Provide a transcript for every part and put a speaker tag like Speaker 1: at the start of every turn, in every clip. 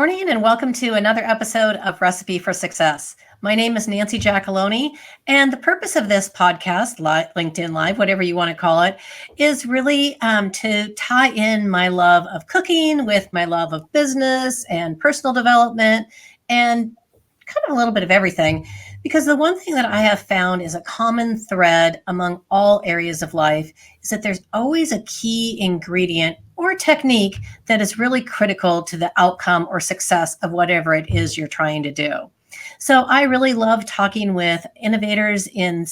Speaker 1: morning and welcome to another episode of Recipe for Success. My name is Nancy Giacalone, and the purpose of this podcast, LinkedIn Live, whatever you want to call it, is really to tie in my love of cooking with my love of business and personal development and kind of a little bit of everything. Because the one thing that I have found is a common thread among all areas of life is that there's always a key ingredient or technique that is really critical to the outcome or success of whatever it is you're trying to do. So I really love talking with innovators in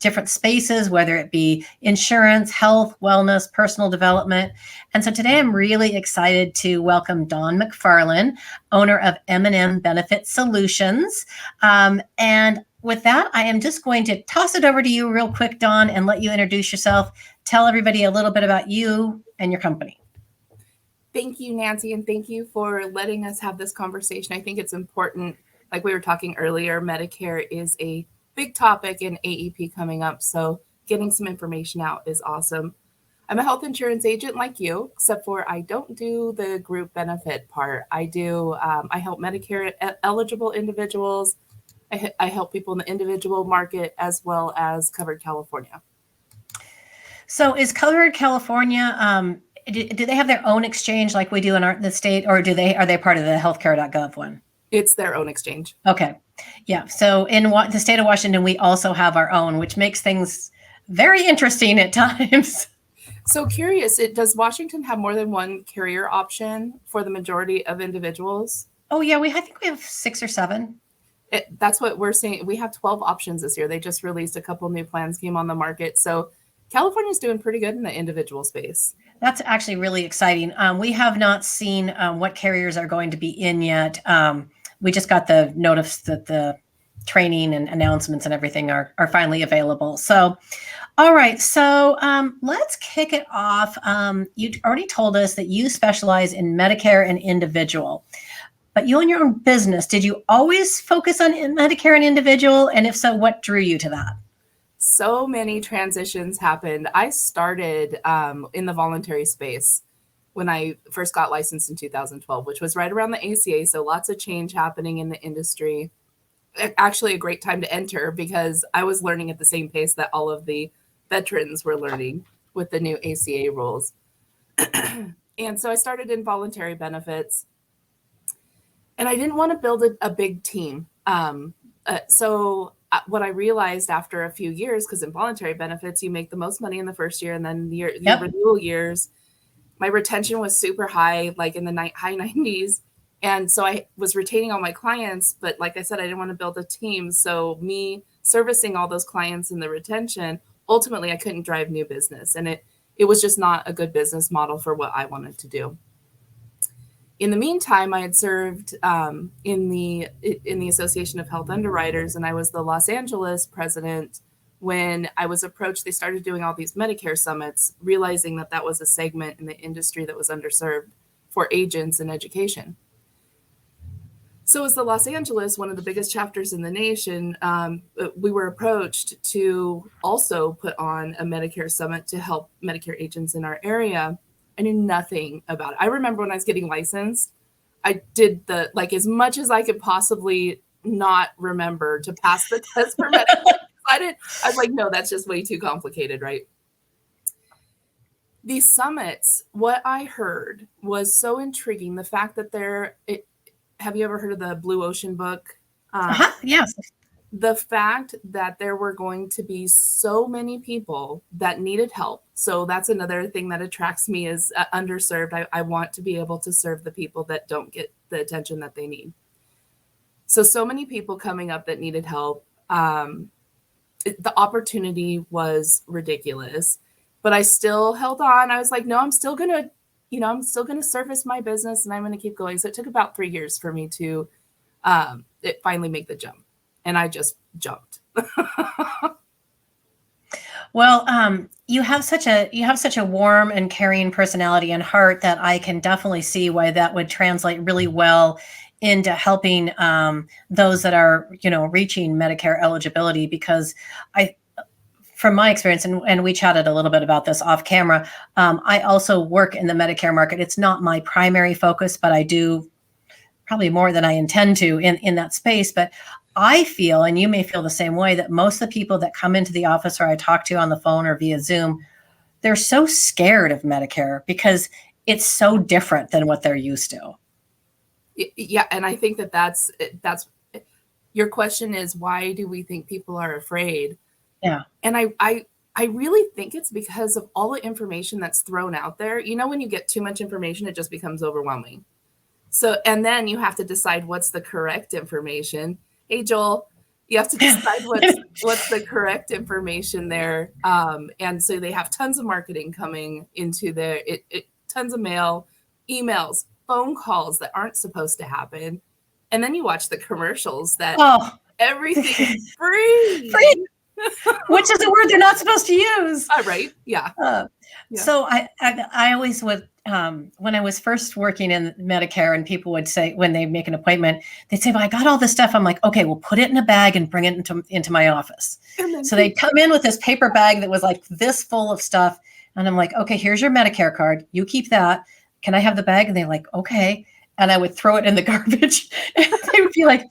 Speaker 1: different spaces, whether it be insurance, health, wellness, personal development. And so today I'm really excited to welcome Dawn McFarland, owner of Eminem Benefit Solutions. And with that, I am just going to toss it over to you real quick, Dawn, and let you introduce yourself. Tell everybody a little bit about you and your company.
Speaker 2: Thank you, Nancy, and thank you for letting us have this conversation. I think it's important, like we were talking earlier, Medicare is a big topic in AEP coming up, so getting some information out is awesome. I'm a health insurance agent like you, except for I don't do the group benefit part. I help Medicare-eligible individuals. I help people in the individual market as well as Covered California.
Speaker 1: So is Covered California, do they have their own exchange like we do in the state, or are they part of the healthcare.gov one?
Speaker 2: It's their own exchange.
Speaker 1: Okay. Yeah. So in the state of Washington, we also have our own, which makes things very interesting at times.
Speaker 2: So curious, does Washington have more than one carrier option for the majority of individuals?
Speaker 1: Oh, yeah. I think we have 6 or 7.
Speaker 2: That's what we're saying. We have 12 options this year. They just released a couple new plans came on the market. So California's doing pretty good in the individual space.
Speaker 1: That's actually really exciting. We have not seen what carriers are going to be in yet. We just got the notice that the training and announcements and everything are finally available. So, all right. So let's kick it off. You already told us that you specialize in Medicare and individual. But you own your own business. Did you always focus on Medicare and individual? And if so, what drew you to that?
Speaker 2: So many transitions happened. I started in the voluntary space when I first got licensed in 2012, which was right around the ACA. So lots of change happening in the industry. Actually, a great time to enter because I was learning at the same pace that all of the veterans were learning with the new ACA rules. And so I started in voluntary benefits. And I didn't want to build a big team. So what I realized after a few years, because in voluntary benefits, you make the most money in the first year, and then your renewal years, my retention was super high, like in the high 90s. And so I was retaining all my clients, but like I said, I didn't want to build a team. So me servicing all those clients in the retention, ultimately I couldn't drive new business. And it was just not a good business model for what I wanted to do. In the meantime, I had served in the Association of Health Underwriters, and I was the Los Angeles president when I was approached. They started doing all these Medicare summits, realizing that was a segment in the industry that was underserved for agents and education. So as the Los Angeles, one of the biggest chapters in the nation, we were approached to also put on a Medicare summit to help Medicare agents in our area. I knew nothing about it. I remember when I was getting licensed, I did as much as I could possibly not remember to pass the test for Medicare. I was like, no, that's just way too complicated, right? These summits, what I heard was so intriguing. The fact that have you ever heard of the Blue Ocean book?
Speaker 1: Yes.
Speaker 2: The fact that there were going to be so many people that needed help. So that's another thing that attracts me is underserved. I want to be able to serve the people that don't get the attention that they need. So many people coming up that needed help. The opportunity was ridiculous, but I still held on. I was like, no, I'm still going to service my business and I'm going to keep going. So it took about 3 years for me to finally make the jump. And I just jumped.
Speaker 1: Well, you have such a warm and caring personality and heart that I can definitely see why that would translate really well into helping those that are, reaching Medicare eligibility. Because from my experience, and we chatted a little bit about this off camera, I also work in the Medicare market. It's not my primary focus, but I do probably more than I intend to in that space. But I feel, and you may feel the same way, that most of the people that come into the office or I talk to on the phone or via Zoom, they're so scared of Medicare because it's so different than what they're used to.
Speaker 2: Yeah. And I think that's your question is, why do we think people are afraid?
Speaker 1: Yeah.
Speaker 2: And I really think it's because of all the information that's thrown out there. You know, when you get too much information, it just becomes overwhelming. So, and then you have to decide what's the correct information. Hey, Joel, you have to decide what's the correct information there. And so they have tons of marketing coming into tons of mail, emails, phone calls that aren't supposed to happen. And then you watch the commercials that everything's free.
Speaker 1: Free. Which is a word they're not supposed to use.
Speaker 2: Right. Yeah.
Speaker 1: So I always would, when I was first working in Medicare and people would say, when they make an appointment, they'd say, well, I got all this stuff. I'm like, okay, well, put it in a bag and bring it into my office. So they'd come in with this paper bag that was like this full of stuff. And I'm like, okay, here's your Medicare card. You keep that. Can I have the bag? And they're like, okay. And I would throw it in the garbage. And they would be like,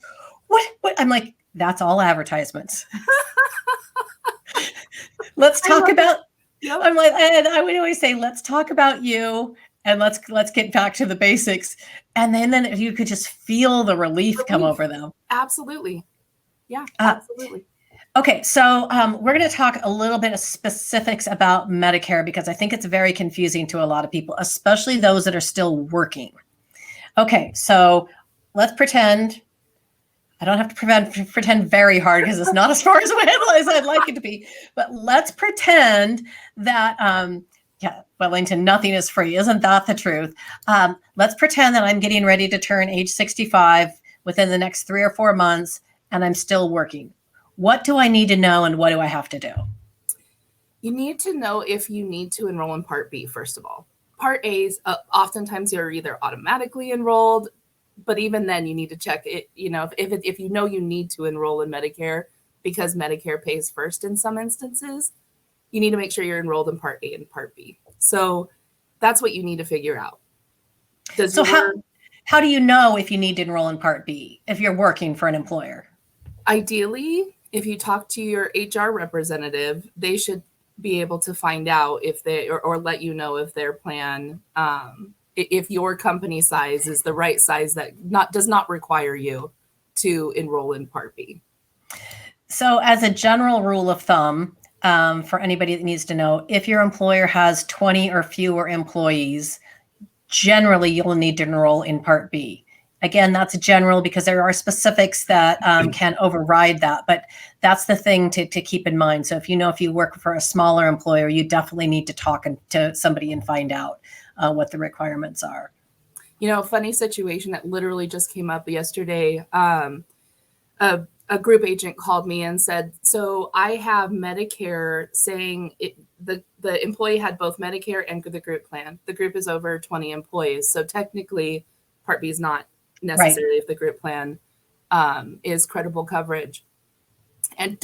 Speaker 1: what? I'm like, that's all advertisements. Let's talk about, I'm like, and I would always say, let's talk about you and let's get back to the basics. And then you could just feel the relief come over them.
Speaker 2: Absolutely. Yeah, absolutely.
Speaker 1: Okay. So we're going to talk a little bit of specifics about Medicare because I think it's very confusing to a lot of people, especially those that are still working. Okay. So let's pretend, I don't have to pretend very hard because it's not as far as I'd like it to be. But let's pretend that, Wellington, nothing is free. Isn't that the truth? Let's pretend that I'm getting ready to turn age 65 within the next 3 or 4 months, and I'm still working. What do I need to know, and what do I have to do?
Speaker 2: You need to know if you need to enroll in Part B, first of all. Part A is oftentimes you're either automatically enrolled, but even then you need to check it. You know, if you know you need to enroll in Medicare because Medicare pays first in some instances, you need to make sure you're enrolled in Part A and Part B. So that's what you need to figure out.
Speaker 1: How do you know if you need to enroll in Part B if you're working for an employer?
Speaker 2: Ideally, if you talk to your HR representative, they should be able to find out if they or let you know if their plan, if your company size is the right size that does not require you to enroll in Part B.
Speaker 1: So as a general rule of thumb, for anybody that needs to know, if your employer has 20 or fewer employees, generally you'll need to enroll in Part B. Again, that's general because there are specifics that can override that, but that's the thing to keep in mind. So if you work for a smaller employer, you definitely need to talk to somebody and find out what the requirements are.
Speaker 2: You know, a funny situation that literally just came up yesterday. A group agent called me and said, so I have Medicare saying the employee had both Medicare and the group plan. The group is over 20 employees. So technically Part B is not necessarily if the group plan is credible coverage. And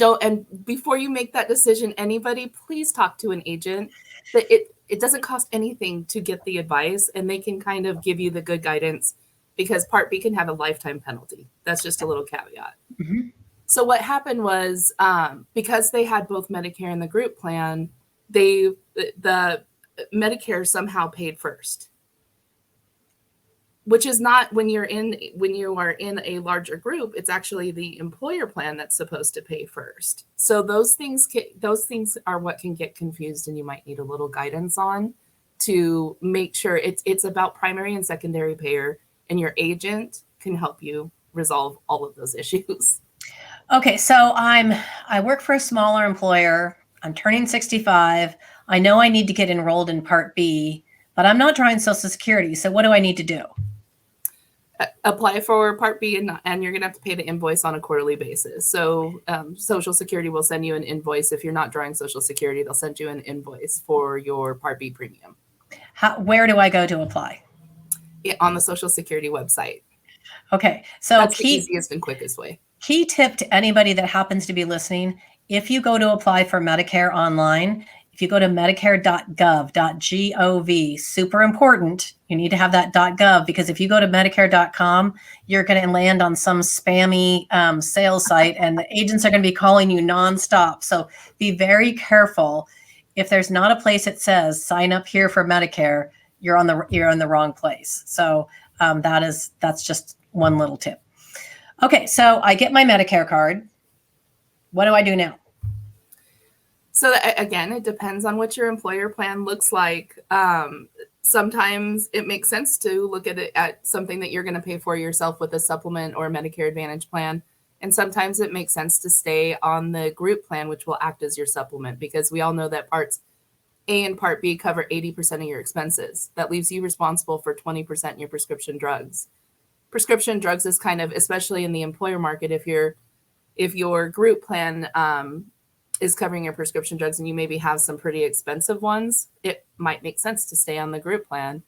Speaker 2: before you make that decision, anybody, please talk to an agent. That it doesn't cost anything to get the advice, and they can kind of give you the good guidance because Part B can have a lifetime penalty. That's just a little caveat. Mm-hmm. So what happened was because they had both Medicare and the group plan, the Medicare somehow paid first, which is not when you are in a larger group. It's actually the employer plan that's supposed to pay first. So those things are what can get confused, and you might need a little guidance on to make sure it's about primary and secondary payer, and your agent can help you resolve all of those issues.
Speaker 1: Okay, so I work for a smaller employer. I'm turning 65. I know I need to get enrolled in Part B, but I'm not drawing Social Security. So what do I need to do?
Speaker 2: Apply for Part B, and you're going to have to pay the invoice on a quarterly basis. So Social Security will send you an invoice. If you're not drawing Social Security, they'll send you an invoice for your Part B premium.
Speaker 1: Where do I go to apply?
Speaker 2: On the Social Security website.
Speaker 1: Okay, so
Speaker 2: that's the easiest and quickest way.
Speaker 1: Key tip to anybody that happens to be listening: if you go to apply for Medicare online, if you go to medicare.gov, super important. You need to have that .gov, because if you go to medicare.com, you're going to land on some spammy sales site, and the agents are going to be calling you nonstop. So be very careful. If there's not a place that says sign up here for Medicare, you're in the wrong place. So that's just one little tip. Okay, so I get my Medicare card. What do I do now?
Speaker 2: So again, it depends on what your employer plan looks like. Sometimes it makes sense to look at it at something that you're going to pay for yourself with a supplement or a Medicare Advantage plan. And sometimes it makes sense to stay on the group plan, which will act as your supplement, because we all know that Parts A and Part B cover 80% of your expenses. That leaves you responsible for 20% in your prescription drugs. Prescription drugs is kind of, especially in the employer market, if your group plan is covering your prescription drugs and you maybe have some pretty expensive ones, it might make sense to stay on the group plan.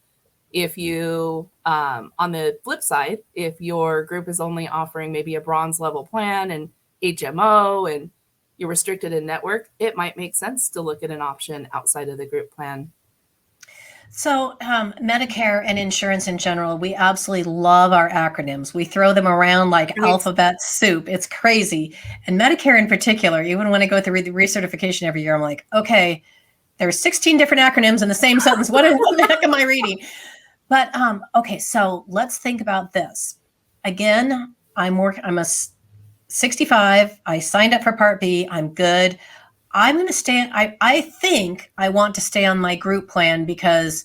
Speaker 2: If you, on the flip side, if your group is only offering maybe a bronze level plan and HMO and you're restricted in network, it might make sense to look at an option outside of the group plan.
Speaker 1: So Medicare and insurance in general, we absolutely love our acronyms. We throw them around like alphabet soup. It's crazy. And Medicare in particular, even when I go through the recertification every year, I'm like, okay, there's 16 different acronyms in the same sentence. What the heck am I reading? But okay, so let's think about this. Again, I'm a 65. I signed up for Part B. I'm good. I'm going to stay. I think I want to stay on my group plan because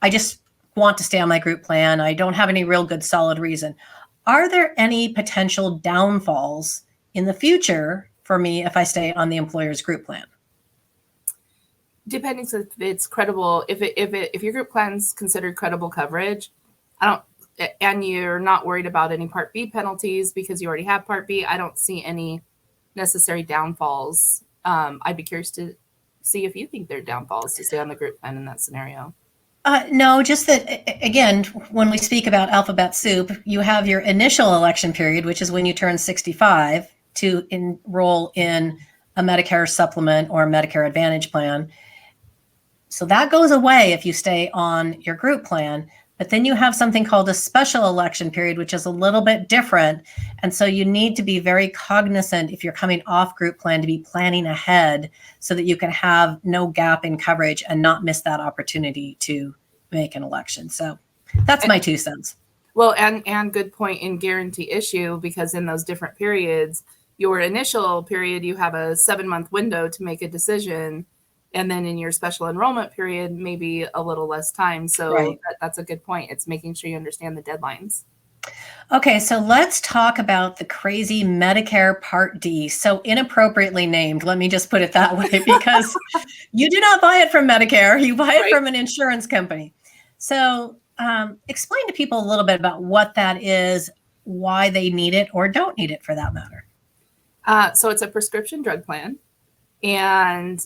Speaker 1: I just want to stay on my group plan. I don't have any real good solid reason. Are there any potential downfalls in the future for me if I stay on the employer's group plan?
Speaker 2: Depending if it's credible, if your group plan's considered credible coverage, and you're not worried about any Part B penalties because you already have Part B, I don't see any necessary downfalls. I'd be curious to see if you think there are downfalls to stay on the group plan in that scenario.
Speaker 1: No, just that, again, when we speak about alphabet soup, you have your initial election period, which is when you turn 65 to enroll in a Medicare supplement or Medicare Advantage plan. So that goes away if you stay on your group plan. But then you have something called a special election period, which is a little bit different. And so you need to be very cognizant if you're coming off group plan to be planning ahead so that you can have no gap in coverage and not miss that opportunity to make an election. So that's my 2 cents.
Speaker 2: Well, and good point in guarantee issue, because in those different periods, your initial period, you have a 7-month window to make a decision. And then in your special enrollment period, maybe a little less time. So right. That's a good point. It's making sure you understand the deadlines.
Speaker 1: Okay, so let's talk about the crazy Medicare Part D. So inappropriately named, let me just put it that way, because you do not buy it from Medicare. You buy it from an insurance company. So explain to people a little bit about what that is, why they need it or don't need it for that matter.
Speaker 2: So it's a prescription drug plan. And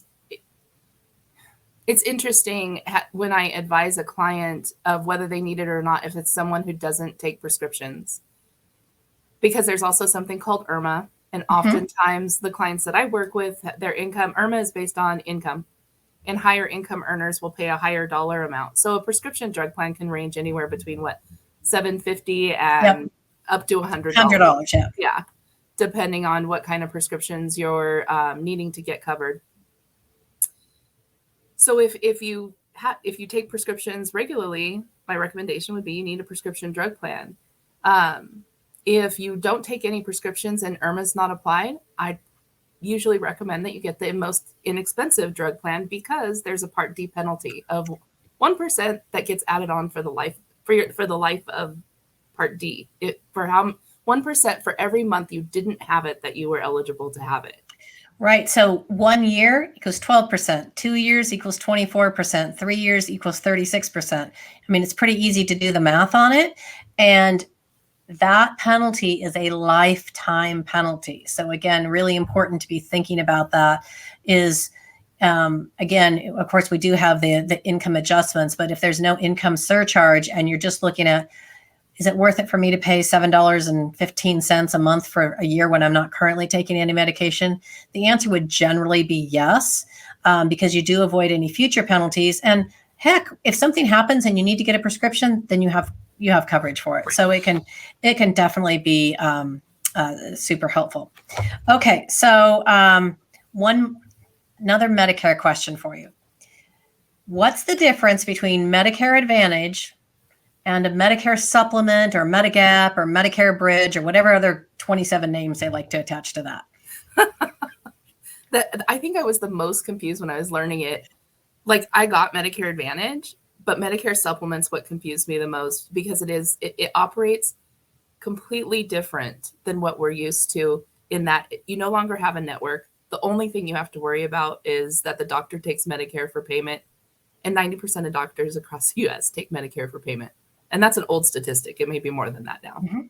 Speaker 2: it's interesting when I advise a client of whether they need it or not, if it's someone who doesn't take prescriptions, because there's also something called IRMA. And oftentimes the clients that I work with, their income, IRMA is based on income, and higher income earners will pay a higher dollar amount. So a prescription drug plan can range anywhere between $750 and up to $100.
Speaker 1: $100,
Speaker 2: yeah, depending on what kind of prescriptions you're needing to get covered. So if you take prescriptions regularly, my recommendation would be you need a prescription drug plan. If you don't take any prescriptions and IRMA's not applied, I usually recommend that you get the most inexpensive drug plan, because there's a Part D penalty of 1% that gets added on for the life of Part D. 1% for every month you didn't have it that you were eligible to have it.
Speaker 1: Right. So 1 year equals 12%, 2 years equals 24%, 3 years equals 36%. I mean, it's pretty easy to do the math on it. And that penalty is a lifetime penalty. So again, really important to be thinking about that is, again, of course, we do have the income adjustments, but if there's no income surcharge and you're just looking at, is it worth it for me to pay $7.15 a month for a year when I'm not currently taking any medication? The answer would generally be yes. because you do avoid any future penalties. And heck, if something happens and you need to get a prescription, then you have coverage for it. So it can definitely be super helpful. Okay, so another Medicare question for you. What's the difference between Medicare Advantage and a Medicare Supplement or Medigap or Medicare Bridge or whatever other 27 names they like to attach to that?
Speaker 2: I think I was the most confused when I was learning it. Like, I got Medicare Advantage, but Medicare Supplements what confused me the most, because it operates completely different than what we're used to, in that you no longer have a network. The only thing you have to worry about is that the doctor takes Medicare for payment, and 90% of doctors across the US take Medicare for payment. And that's an old statistic. It may be more than that now. Mm-hmm.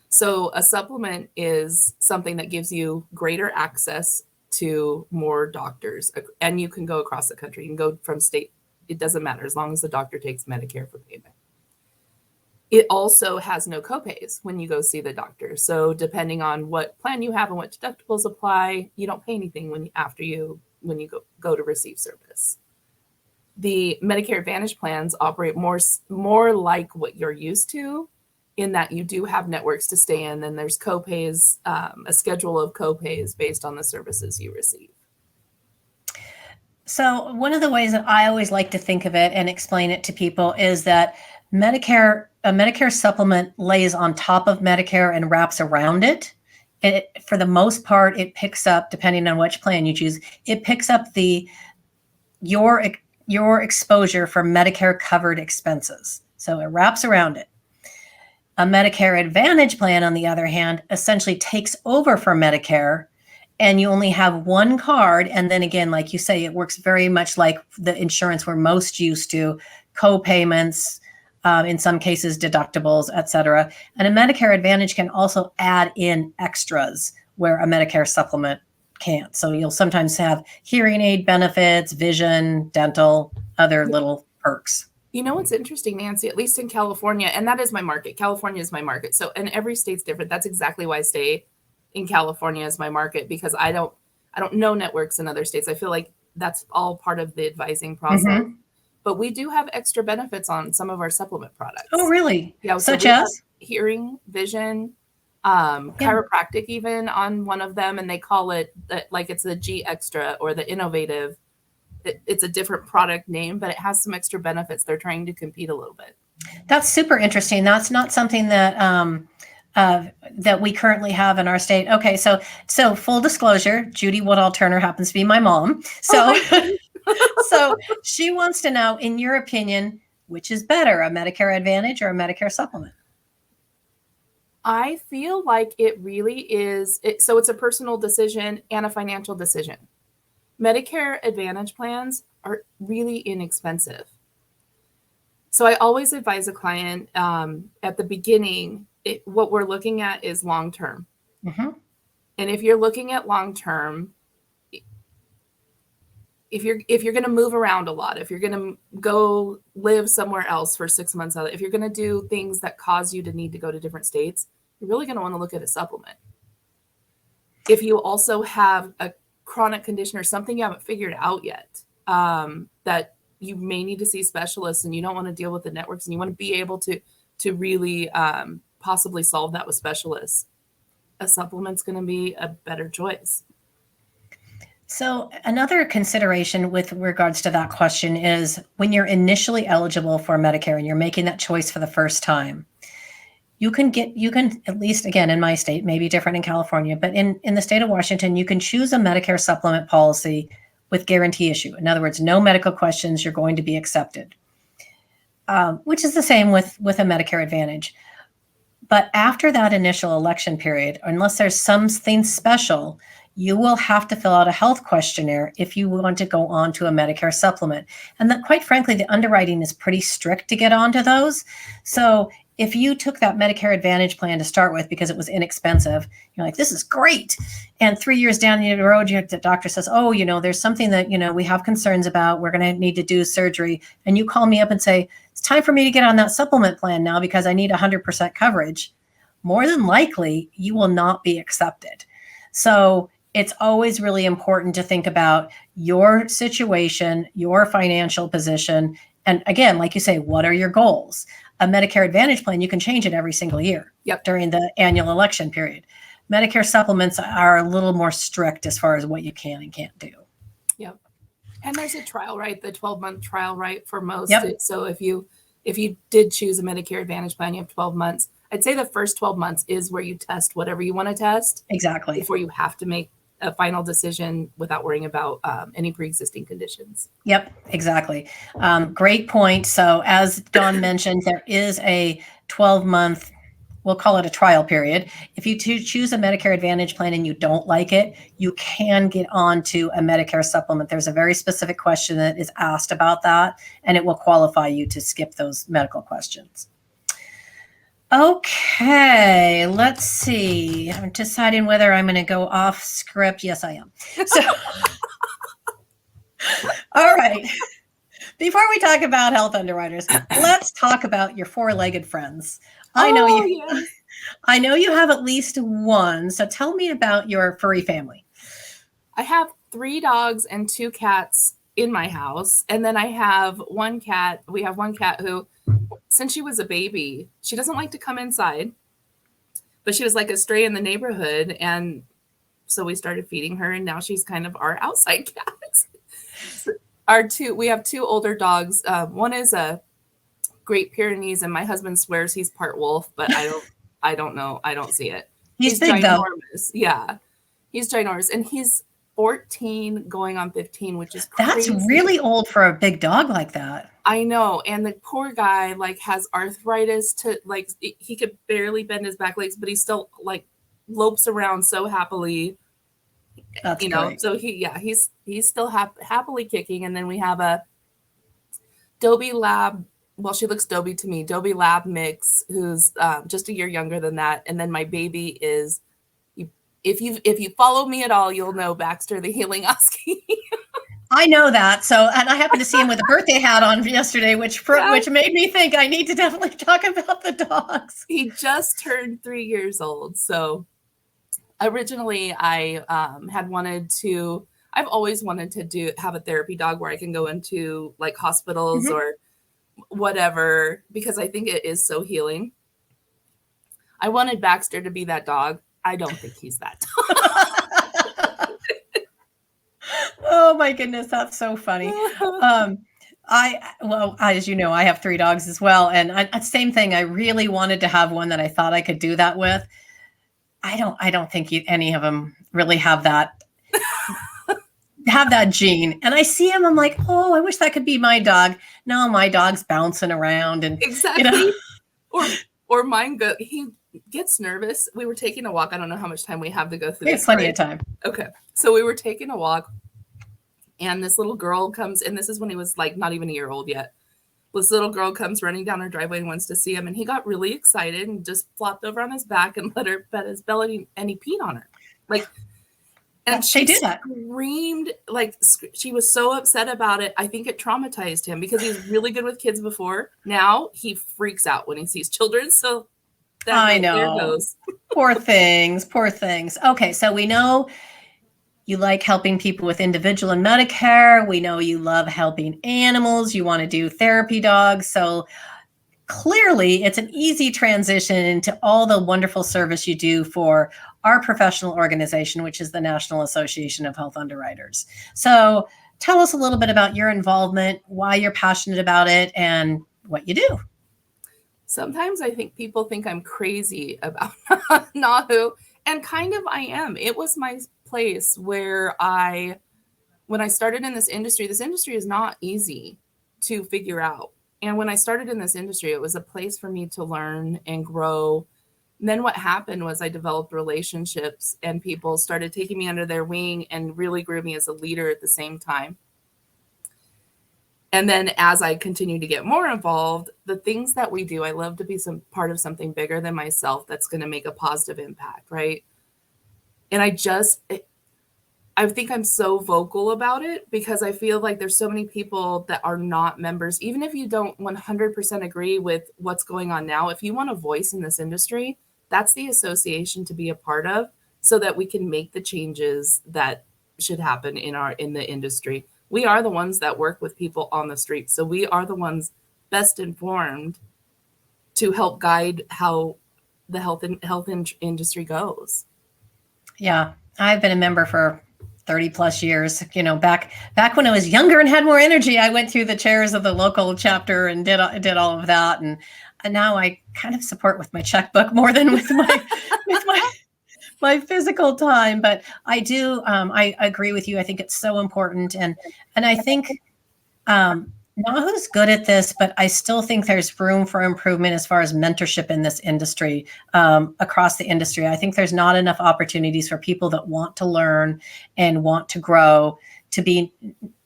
Speaker 2: So a supplement is something that gives you greater access to more doctors, and you can go across the country. You can go from state. It doesn't matter, as long as the doctor takes Medicare for payment. It also has no copays when you go see the doctor. So depending on what plan you have and what deductibles apply, you don't pay anything when you go to receive service. The Medicare Advantage plans operate more like what you're used to, in that you do have networks to stay in, and there's copays, a schedule of copays based on the services you receive.
Speaker 1: So one of the ways that I always like to think of it and explain it to people is that a Medicare supplement lays on top of Medicare and wraps around it. For the most part, it picks up, depending on which plan you choose, it picks up your exposure for Medicare covered expenses. So it wraps around it. A Medicare Advantage plan, on the other hand, essentially takes over for Medicare, and you only have one card. And then again, like you say, it works very much like the insurance we're most used to, co-payments, in some cases, deductibles, et cetera. And a Medicare Advantage can also add in extras where a Medicare supplement can't. So you'll sometimes have hearing aid benefits, vision, dental, other little perks.
Speaker 2: You know what's interesting, Nancy, at least in California, and that is my market. California is my market. So, and every state's different. That's exactly why I stay in California as my market, because I don't know networks in other states. I feel like that's all part of the advising process. Mm-hmm. But we do have extra benefits on some of our supplement products.
Speaker 1: Oh, really?
Speaker 2: Yeah.
Speaker 1: Such as
Speaker 2: hearing, vision, chiropractic, even on one of them, and they call it like it's the G Extra or the Innovative. It's a different product name, but it has some extra benefits. They're trying to compete a little bit.
Speaker 1: That's super interesting. That's not something that that we currently have in our state. Okay, so full disclosure, Judy Woodall Turner happens to be my mom. So so she wants to know, in your opinion, which is better, a Medicare Advantage or a Medicare Supplement?
Speaker 2: I feel like it really is. So it's a personal decision and a financial decision. Medicare Advantage plans are really inexpensive. So I always advise a client at the beginning, what we're looking at is long-term. Mm-hmm. And if you're looking at long-term, if you're going to move around a lot, if you're going to go live somewhere else for 6 months, if you're going to do things that cause you to need to go to different states, you're really going to want to look at a supplement. If you also have a chronic condition or something you haven't figured out yet, that you may need to see specialists, and you don't want to deal with the networks, and you want to be able to really possibly solve that with specialists, a supplement's going to be a better choice.
Speaker 1: So another consideration with regards to that question is, when you're initially eligible for Medicare and you're making that choice for the first time, you can at least, again, in my state, maybe different in California, but in the state of Washington, you can choose a Medicare supplement policy with guarantee issue. In other words, no medical questions, you're going to be accepted, which is the same with a Medicare Advantage. But after that initial election period, unless there's something special, you will have to fill out a health questionnaire if you want to go on to a Medicare supplement. And that, quite frankly, the underwriting is pretty strict to get onto those. So if you took that Medicare Advantage plan to start with because it was inexpensive, you're like, this is great. And 3 years down the road, the doctor says, oh, there's something that, we have concerns about. We're going to need to do surgery. And you call me up and say, it's time for me to get on that supplement plan now because I need 100% coverage. More than likely, you will not be accepted. So it's always really important to think about your situation, your financial position. And again, like you say, what are your goals? A Medicare Advantage plan, you can change it every single year during the annual election period. Medicare supplements are a little more strict as far as what you can and can't do.
Speaker 2: Yep. And there's a trial, right? The 12-month trial, right? For most.
Speaker 1: Yep.
Speaker 2: So if you did choose a Medicare Advantage plan, you have 12 months. I'd say the first 12 months is where you test whatever you want to test.
Speaker 1: Exactly.
Speaker 2: Before you have to make a final decision without worrying about any pre-existing conditions.
Speaker 1: Yep, exactly. Great point. So as Dawn mentioned, there is a 12-month, we'll call it a trial period. If you choose a Medicare Advantage plan and you don't like it, you can get on to a Medicare supplement. There's a very specific question that is asked about that, and it will qualify you to skip those medical questions. Okay, let's see. I'm deciding whether I'm going to go off script. Yes, I am. So, all right. Before we talk about health underwriters, let's talk about your four-legged friends. I know you have at least one. So tell me about your furry family.
Speaker 2: I have 3 dogs and 2 cats in my house. And then I have one cat. We have one cat who, since she was a baby, she doesn't like to come inside, but she was like a stray in the neighborhood. And so we started feeding her, and now she's kind of our outside cat. We have 2 older dogs. One is a Great Pyrenees, and my husband swears he's part wolf, but I don't know. I don't see it.
Speaker 1: He's big,
Speaker 2: ginormous. Though. Yeah. He's ginormous. And he's 14 going on 15, which is crazy.
Speaker 1: That's really old for a big dog like that.
Speaker 2: I know. And the poor guy has arthritis he could barely bend his back legs, but he still lopes around so happily.
Speaker 1: That's great.
Speaker 2: So he's still happily kicking. And then we have a Dobie Lab. Well, she looks Dobie to me. Dobie Lab mix, who's just a year younger than that. And then my baby is, if you follow me at all, you'll know Baxter, the healing Husky.
Speaker 1: I know that. So, and I happened to see him with a birthday hat on yesterday, which made me think I need to definitely talk about the dogs.
Speaker 2: He just turned 3 years old. So originally I I've always wanted to have a therapy dog where I can go into hospitals or whatever, because I think it is so healing. I wanted Baxter to be that dog. I don't think he's that dog.
Speaker 1: Oh my goodness, that's so funny. As you know, I have 3 dogs as well. And same thing. I really wanted to have one that I thought I could do that with. I don't think any of them really have that gene. And I see him, I'm like, oh, I wish that could be my dog. No, my dog's bouncing around and
Speaker 2: exactly. Or mine he gets nervous. We were taking a walk. I don't know how much time we have to go through this.
Speaker 1: Plenty of time.
Speaker 2: Okay. So we were taking a walk, and this little girl comes, and this is when he was not even a year old yet. This little girl comes running down her driveway and wants to see him. And he got really excited and just flopped over on his back and let her pet his belly, and he peed on her. And she did that. Screamed, she was so upset about it. I think it traumatized him because he's really good with kids before. Now he freaks out when he sees children. So
Speaker 1: I know.
Speaker 2: There goes.
Speaker 1: Poor things. Okay, so we know you like helping people with individual and Medicare. We know you love helping animals. You want to do therapy dogs. So clearly it's an easy transition into all the wonderful service you do for our professional organization, which is the National Association of Health Underwriters. So tell us a little bit about your involvement, why you're passionate about it, and what you do.
Speaker 2: Sometimes I think people think I'm crazy about NAHU, and kind of I am. It was my place where when I started in this industry is not easy to figure out. And when I started in this industry, it was a place for me to learn and grow. And then what happened was I developed relationships, and people started taking me under their wing and really grew me as a leader at the same time. And then as I continued to get more involved, the things that we do, I love to be some part of something bigger than myself that's going to make a positive impact, right? And I think I'm so vocal about it because I feel like there's so many people that are not members. Even if you don't 100% agree with what's going on now, if you want a voice in this industry, that's the association to be a part of, so that we can make the changes that should happen in the industry. We are the ones that work with people on the street. So we are the ones best informed to help guide how the health industry goes.
Speaker 1: Yeah, I've been a member for 30 plus years. Back when I was younger and had more energy, I went through the chairs of the local chapter and did all of that. And now I kind of support with my checkbook more than with my physical time. But I do, I agree with you. I think it's so important. And I think Nahu's good at this, but I still think there's room for improvement as far as mentorship in this industry, across the industry. I think there's not enough opportunities for people that want to learn and want to grow to be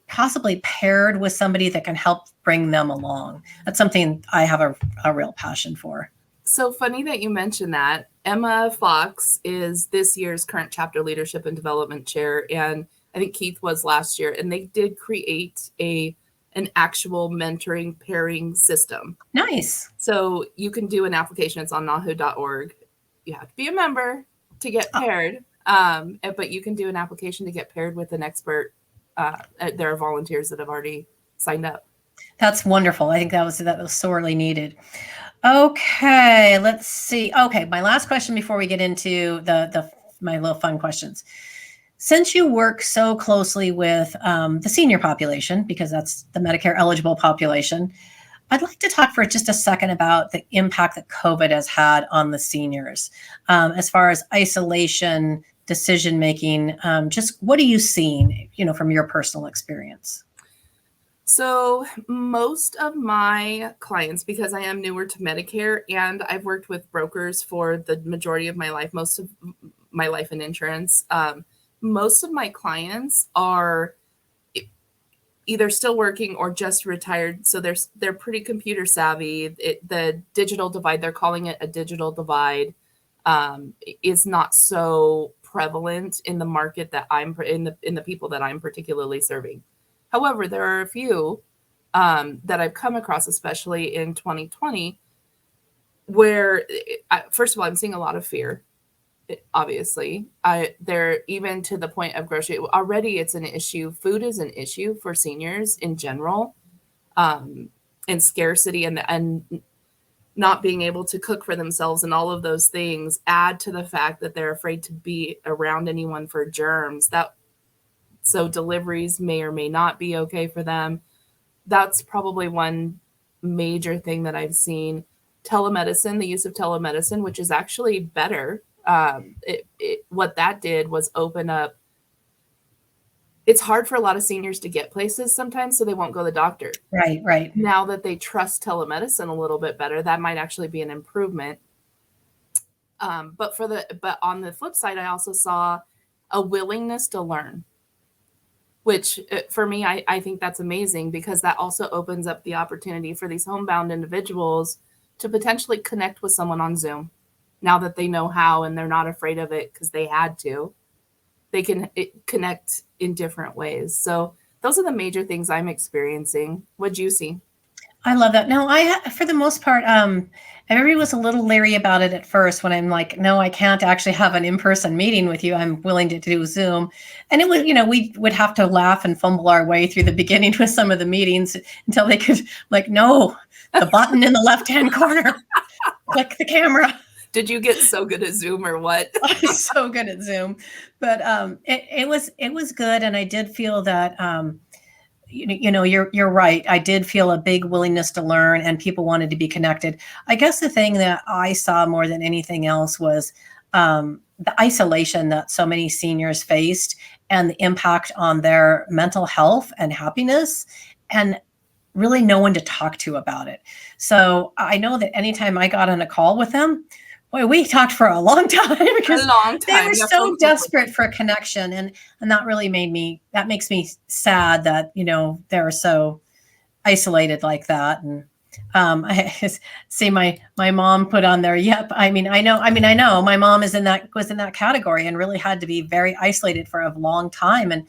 Speaker 1: possibly paired with somebody that can help bring them along. That's something I have a real passion for.
Speaker 2: So funny that you mentioned that. Emma Fox is this year's current chapter leadership and development chair. And I think Keith was last year. And they did create an actual mentoring pairing system.
Speaker 1: Nice.
Speaker 2: So you can do an application. It's on nahu.org. You have to be a member to get paired. But you can do an application to get paired with an expert. There are volunteers that have already signed up.
Speaker 1: That's wonderful. I think that was sorely needed. Okay, let's see. Okay, my last question before we get into my little fun questions. Since you work so closely with the senior population, because that's the Medicare-eligible population, I'd like to talk for just a second about the impact that COVID has had on the seniors, as far as isolation, decision-making. Just what are you seeing, from your personal experience?
Speaker 2: So most of my clients, because I am newer to Medicare and I've worked with brokers for the majority of my life, most of my life in insurance, most of my clients are either still working or just retired. So they're pretty computer savvy. The digital divide, they're calling it a digital divide, is not so prevalent in the market that I'm in the people that I'm particularly serving. However, there are a few that I've come across, especially in 2020, where, first of all, I'm seeing a lot of fear. Obviously, they're even to the point of grocery. Already, it's an issue. Food is an issue for seniors in general, and scarcity and not being able to cook for themselves and all of those things add to the fact that they're afraid to be around anyone for germs. So deliveries may or may not be okay for them. That's probably one major thing that I've seen. Telemedicine, the use of telemedicine, which is actually better. What that did was open up. It's hard for a lot of seniors to get places sometimes, so they won't go to the doctor.
Speaker 1: Right.
Speaker 2: Now that they trust telemedicine a little bit better, that might actually be an improvement. But on the flip side, I also saw a willingness to learn, which for me, I think that's amazing, because that also opens up the opportunity for these homebound individuals to potentially connect with someone on Zoom. Now that they know how and they're not afraid of it because they had to, they can connect in different ways. So those are the major things I'm experiencing. What'd you see?
Speaker 1: I love that. No, for the most part, everybody was a little leery about it at first when I'm like, no, I can't actually have an in-person meeting with you. I'm willing to do Zoom. And it was, we would have to laugh and fumble our way through the beginning with some of the meetings until they could no, the button in the left-hand corner, click the camera.
Speaker 2: Did you get so good at Zoom or what?
Speaker 1: I was so good at Zoom, but it was good. And I did feel that, you're right. I did feel a big willingness to learn and people wanted to be connected. I guess the thing that I saw more than anything else was the isolation that so many seniors faced and the impact on their mental health and happiness, and really no one to talk to about it. So I know that anytime I got on a call with them, boy, we talked for a long time because they were so desperate for a connection. And that really that makes me sad that, they're so isolated like that. And I see my mom put on there. Yep. I know my mom was in that category and really had to be very isolated for a long time. And,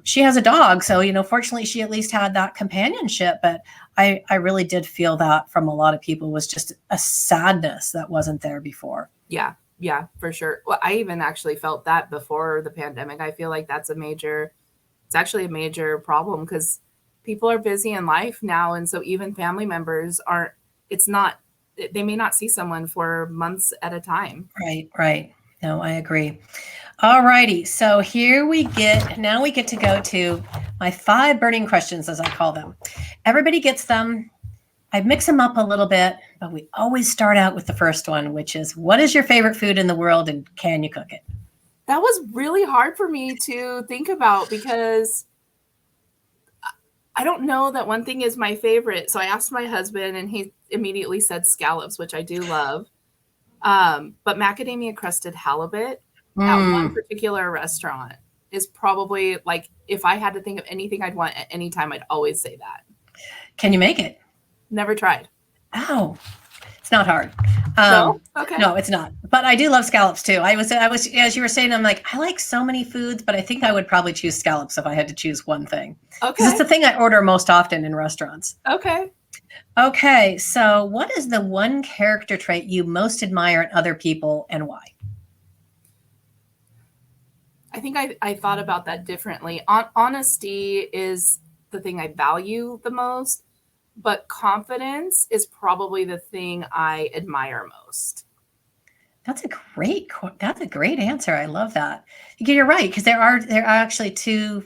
Speaker 1: she has a dog. So, fortunately she at least had that companionship, but I really did feel that from a lot of people was just a sadness that wasn't there before.
Speaker 2: Yeah. Yeah, for sure. Well, I even actually felt that before the pandemic. I feel like it's actually a major problem because people are busy in life now. And so even family members they may not see someone for months at a time.
Speaker 1: Right, right. No, I agree. All righty. So now we get to go to my 5 burning questions, as I call them. Everybody gets them. I mix them up a little bit, but we always start out with the first one, which is, what is your favorite food in the world and can you cook it?
Speaker 2: That was really hard for me to think about because I don't know that one thing is my favorite. So I asked my husband and he immediately said scallops, which I do love. But macadamia crusted halibut at one particular restaurant is probably like, if I had to think of anything I'd want at any time, I'd always say that.
Speaker 1: Can you make it?
Speaker 2: Never tried.
Speaker 1: Oh, it's not hard.
Speaker 2: No? Okay.
Speaker 1: No, it's not. But I do love scallops too. I was, as you were saying, I'm like, I like so many foods, but I think I would probably choose scallops if I had to choose one thing.
Speaker 2: Okay.
Speaker 1: Because it's the thing I order most often in restaurants.
Speaker 2: Okay.
Speaker 1: Okay. So what is the one character trait you most admire in other people and why?
Speaker 2: I think I thought about that differently. Honesty is the thing I value the most, but confidence is probably the thing I admire most.
Speaker 1: That's a great answer. I love that. You're right, because there are actually two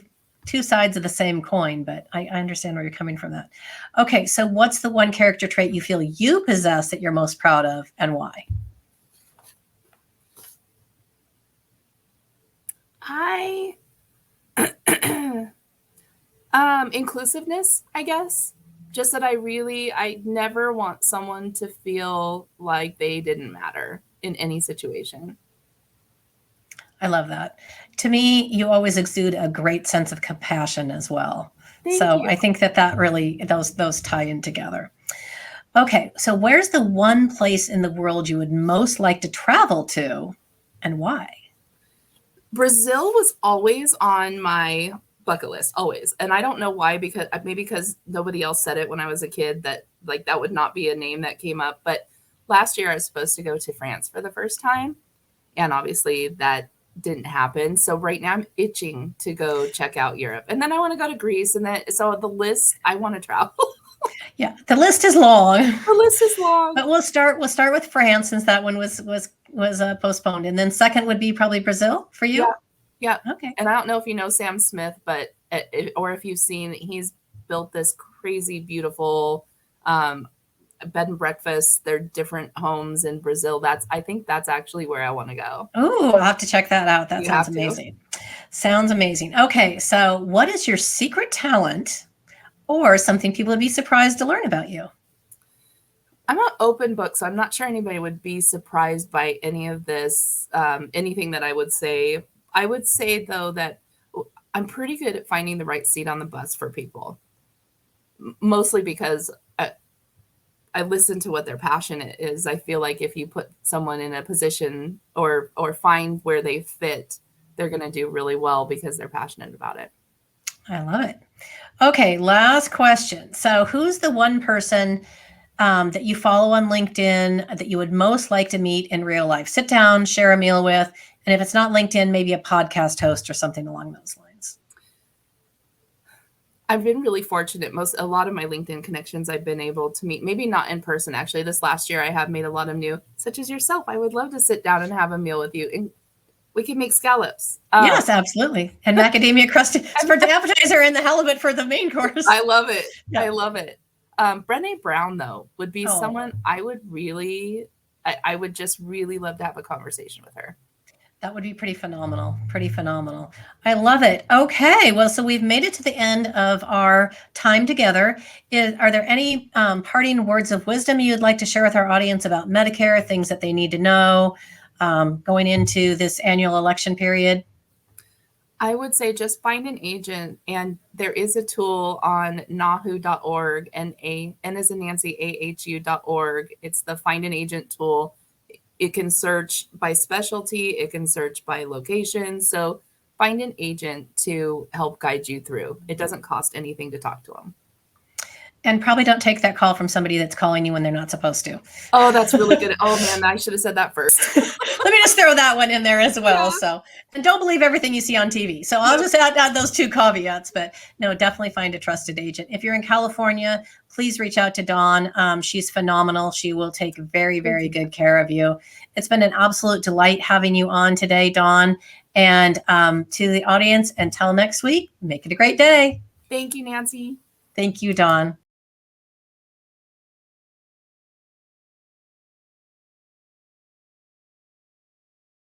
Speaker 1: sides of the same coin, but I understand where you're coming from that. Okay, so what's the one character trait you feel you possess that you're most proud of and why?
Speaker 2: Inclusiveness, I guess. Just that I never want someone to feel like they didn't matter in any situation.
Speaker 1: I love that. To me, you always exude a great sense of compassion as well.
Speaker 2: Thank
Speaker 1: so
Speaker 2: you.
Speaker 1: I think that really, those tie in together. Okay, so where's the one place in the world you would most like to travel to and why?
Speaker 2: Brazil was always on my bucket list, always. And I don't know why, because nobody else said it when I was a kid that like that would not be a name that came up. But last year I was supposed to go to France for the first time. And obviously that didn't happen. So right now I'm itching to go check out Europe. And then I want to go to Greece. So the list, I want to travel.
Speaker 1: Yeah, the list is long.
Speaker 2: The list is long.
Speaker 1: But we'll start with France since that one was postponed. And then second would be probably Brazil for you?
Speaker 2: Yeah.
Speaker 1: Okay.
Speaker 2: And I don't know if you know Sam Smith, or if you've seen, he's built this crazy, beautiful bed and breakfast. They're different homes in Brazil. I think that's actually where I want to go.
Speaker 1: Oh, I'll have to check that out. That sounds amazing. Sounds amazing. Okay. So what is your secret talent or something people would be surprised to learn about you?
Speaker 2: I'm an open book, so I'm not sure anybody would be surprised by any of this, anything that I would say. I would say, though, that I'm pretty good at finding the right seat on the bus for people, mostly because I listen to what their passion is. I feel like if you put someone in a position or find where they fit, they're going to do really well because they're passionate about it.
Speaker 1: I love it. Okay, last question. So who's the one person that you follow on LinkedIn that you would most like to meet in real life? Sit down, share a meal with, and if it's not LinkedIn, maybe a podcast host or something along those lines.
Speaker 2: I've been really fortunate. A lot of my LinkedIn connections I've been able to meet, maybe not in person. Actually, this last year I have made a lot of new, such as yourself. I would love to sit down and have a meal with you, and we can make scallops.
Speaker 1: Yes, absolutely. And macadamia crusted for the appetizer and the halibut for the main course.
Speaker 2: I love it. Yeah. I love it. Brené Brown, though, would be someone I would I would just really love to have a conversation with her.
Speaker 1: That would be pretty phenomenal. Pretty phenomenal. I love it. Okay. Well, so we've made it to the end of our time together. Are there any parting words of wisdom you'd like to share with our audience about Medicare, things that they need to know going into this annual election period?
Speaker 2: I would say just find an agent, and there is a tool on nahu.org and N as in Nancy, AHU.org. It's the Find an Agent tool. It can search by specialty. It can search by location. So find an agent to help guide you through. It doesn't cost anything to talk to them.
Speaker 1: And probably don't take that call from somebody that's calling you when they're not supposed to.
Speaker 2: Oh, that's really good. Oh man, I should have said that first.
Speaker 1: Let me just throw that one in there as well.
Speaker 2: Yeah.
Speaker 1: So, and don't believe everything you see on TV. So I'll just add those 2 caveats, but no, definitely find a trusted agent. If you're in California, please reach out to Dawn. She's phenomenal. She will take very, very good care of you. It's been an absolute delight having you on today, Dawn. And to the audience, until next week, make it a great day.
Speaker 2: Thank you, Nancy.
Speaker 1: Thank you, Dawn.